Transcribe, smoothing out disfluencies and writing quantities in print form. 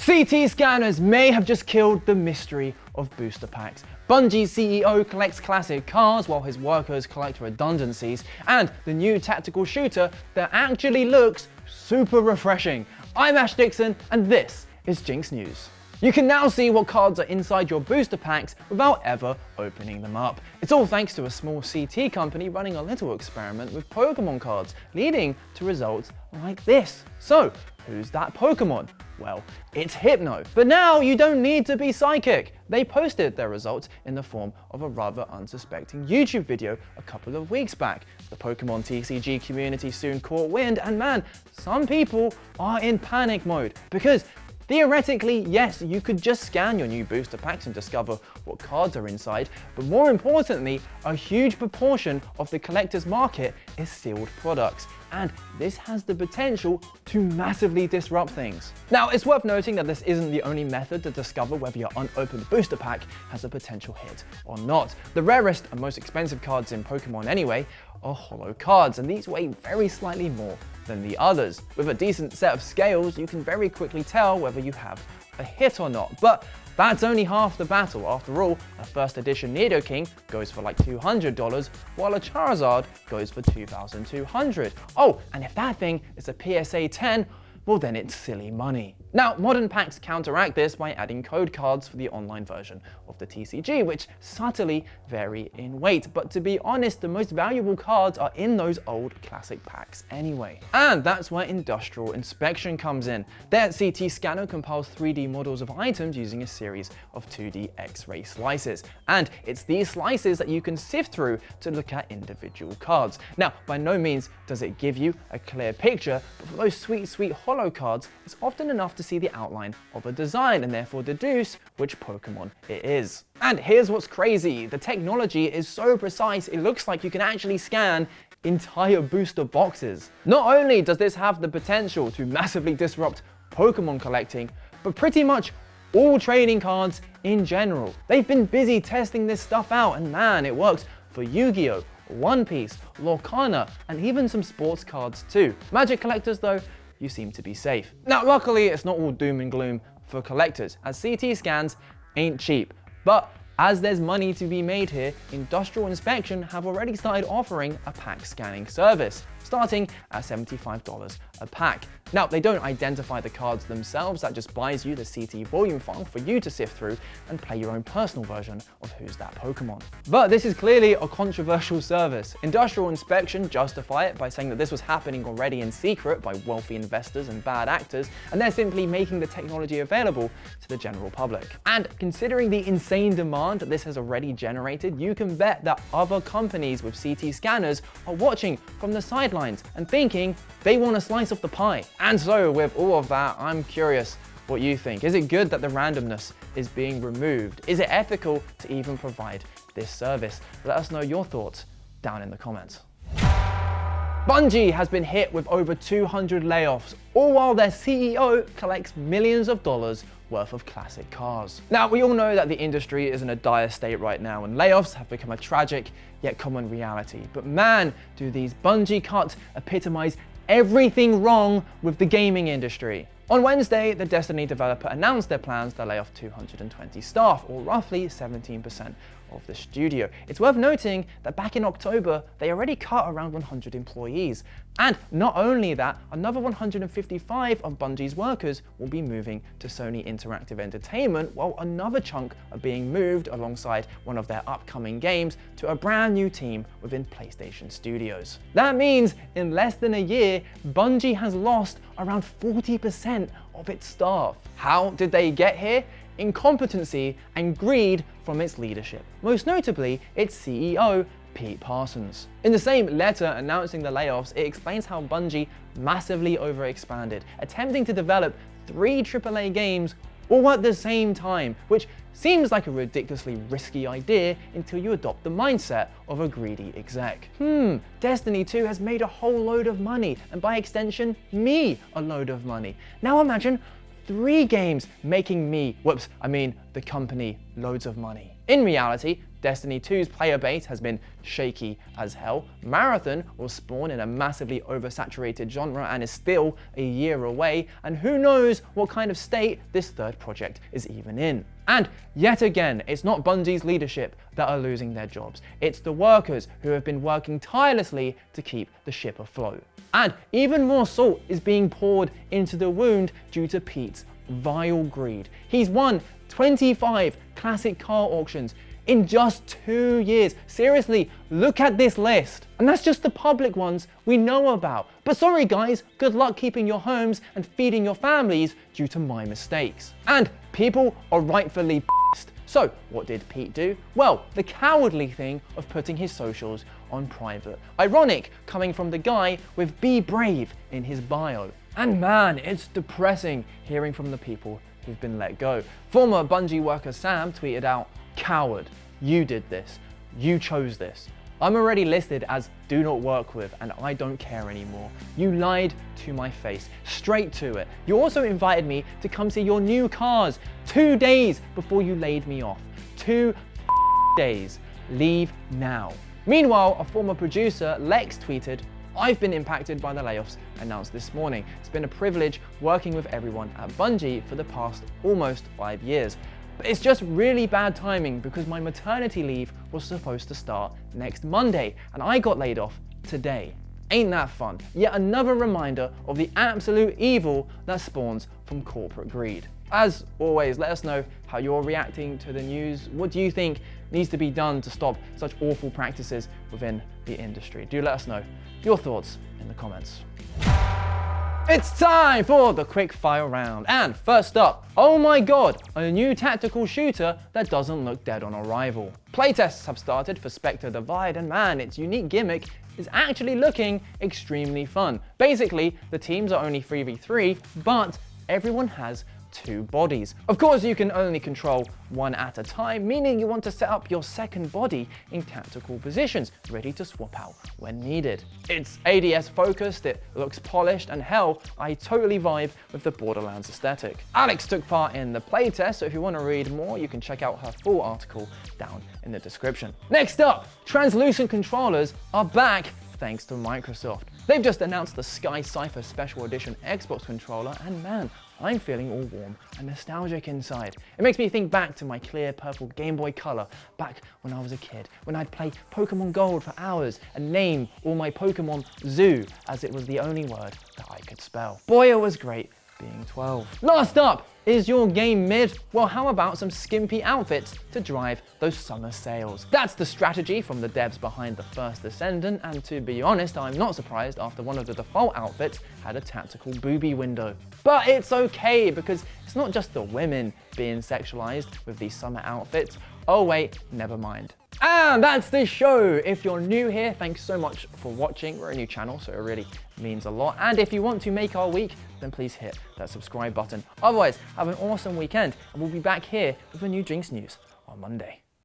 CT scanners may have just killed the mystery of booster packs. Bungie's CEO collects classic cars while his workers collect redundancies, and the new tactical shooter that actually looks super refreshing. I'm Ash Dixon, and this is Ginx News. You can now see what cards are inside your booster packs without ever opening them up. It's all thanks to a small CT company running a little experiment with Pokémon cards, leading to results like this. So, who's that Pokémon? Well, it's Hypno. But now you don't need to be psychic. They posted their results in the form of a rather unsuspecting YouTube video a couple of weeks back. The Pokémon TCG community soon caught wind, and man, some people are in panic mode because theoretically, yes, you could just scan your new booster packs and discover what cards are inside, but more importantly, a huge proportion of the collector's market is sealed products, and this has the potential to massively disrupt things. Now, it's worth noting that this isn't the only method to discover whether your unopened booster pack has a potential hit or not. The rarest and most expensive cards in Pokémon anyway are holo cards, and these weigh very slightly more than the others. With a decent set of scales, you can very quickly tell whether you have a hit or not. But that's only half the battle. After all, a first edition Nidoking goes for like $200, while a Charizard goes for $2,200. Oh, and if that thing is a PSA 10, well then it's silly money. Now, modern packs counteract this by adding code cards for the online version of the TCG, which subtly vary in weight. But to be honest, the most valuable cards are in those old classic packs anyway. And that's where industrial inspection comes in. Their CT scanner compiles 3D models of items using a series of 2D X-ray slices. And it's these slices that you can sift through to look at individual cards. Now, by no means does it give you a clear picture, but for those sweet holo cards, it's often enough to see the outline of a design and therefore deduce which Pokémon it is. And here's what's crazy. The technology is so precise, it looks like you can actually scan entire booster boxes. Not only does this have the potential to massively disrupt Pokémon collecting, but pretty much all trading cards in general. They've been busy testing this stuff out, and man, it works for Yu-Gi-Oh!, One Piece, Lorcana, and even some sports cards too. Magic collectors though, you seem to be safe. Now, luckily, it's not all doom and gloom for collectors, as CT scans ain't cheap. But as there's money to be made here, Industrial Inspection have already started offering a pack scanning service, starting at $75 a pack. Now, they don't identify the cards themselves, that just buys you the CT volume file for you to sift through and play your own personal version of Who's That Pokémon. But this is clearly a controversial service. Industrial Inspection justify it by saying that this was happening already in secret by wealthy investors and bad actors, and they're simply making the technology available to the general public. And considering the insane demand that this has already generated, you can bet that other companies with CT scanners are watching from the sidelines and thinking they want a slice of the pie. And so with all of that, I'm curious what you think. Is it good that the randomness is being removed? Is it ethical to even provide this service? Let us know your thoughts down in the comments. Bungie has been hit with over 200 layoffs, all while their CEO collects millions of dollars worth of classic cars. Now, we all know that the industry is in a dire state right now, and layoffs have become a tragic yet common reality. But man, do these Bungie cuts epitomize everything wrong with the gaming industry. On Wednesday, the Destiny developer announced their plans to lay off 220 staff, or roughly 17% of the studio. It's worth noting that back in October, they already cut around 100 employees. And not only that, another 155 of Bungie's workers will be moving to Sony Interactive Entertainment, while another chunk are being moved alongside one of their upcoming games to a brand new team within PlayStation Studios. That means in less than a year, Bungie has lost around 40% of its staff. How did they get here? Incompetency and greed from its leadership, most notably its CEO, Pete Parsons. In the same letter announcing the layoffs, it explains how Bungie massively overexpanded, attempting to develop 3 AAA games all at the same time, which seems like a ridiculously risky idea until you adopt the mindset of a greedy exec. Destiny 2 has made a whole load of money, and by extension, me a load of money. Now imagine 3 games making me, the company, loads of money. In reality, Destiny 2's player base has been shaky as hell. Marathon will spawn in a massively oversaturated genre and is still a year away, and who knows what kind of state this third project is even in. And yet again, it's not Bungie's leadership that are losing their jobs. It's the workers who have been working tirelessly to keep the ship afloat. And even more salt is being poured into the wound due to Pete's vile greed. He's won 25 classic car auctions in just 2 years. Seriously, look at this list. And that's just the public ones we know about. But sorry guys, good luck keeping your homes and feeding your families due to my mistakes. And people are rightfully pissed. So what did Pete do? Well, the cowardly thing of putting his socials on private. Ironic coming from the guy with "Be brave" in his bio. And man, it's depressing hearing from the people who've been let go. Former Bungie worker Sam tweeted out, "Coward, you did this. You chose this. I'm already listed as do not work with and I don't care anymore. You lied to my face, straight to it. You also invited me to come see your new cars 2 days before you laid me off. 2 days. Leave now." Meanwhile, a former producer, Lex, tweeted, "I've been impacted by the layoffs announced this morning. It's been a privilege working with everyone at Bungie for the past almost 5 years. But it's just really bad timing because my maternity leave was supposed to start next Monday and I got laid off today." Ain't that fun? Yet another reminder of the absolute evil that spawns from corporate greed. As always, let us know how you're reacting to the news. What do you think needs to be done to stop such awful practices within the industry? Do let us know your thoughts in the comments. It's time for the quick fire round. And first up, oh my god, a new tactical shooter that doesn't look dead on arrival. Playtests have started for Spectre Divide, and man, its unique gimmick is actually looking extremely fun. Basically, the teams are only 3v3, but everyone has 2 bodies. Of course, you can only control one at a time, meaning you want to set up your second body in tactical positions, ready to swap out when needed. It's ADS focused, it looks polished, and hell, I totally vibe with the Borderlands aesthetic. Alex took part in the playtest, so if you want to read more, you can check out her full article down in the description. Next up, translucent controllers are back thanks to Microsoft. They've just announced the Sky Cypher Special Edition Xbox controller, and man, I'm feeling all warm and nostalgic inside. It makes me think back to my clear purple Game Boy Color back when I was a kid, when I'd play Pokémon Gold for hours and name all my Pokémon Zoo, as it was the only word that I could spell. Boy, it was great being 12. Last up, is your game mid? Well, how about some skimpy outfits to drive those summer sales? That's the strategy from the devs behind the first Ascendant, and to be honest, I'm not surprised after one of the default outfits had a tactical boobie window. But it's okay, because it's not just the women being sexualized with these summer outfits. Oh wait, never mind. And that's the show. If you're new here, thanks so much for watching. We're a new channel, so it really means a lot. And if you want to make our week, then please hit that subscribe button. Otherwise, have an awesome weekend, and we'll be back here with a new Ginx news on Monday.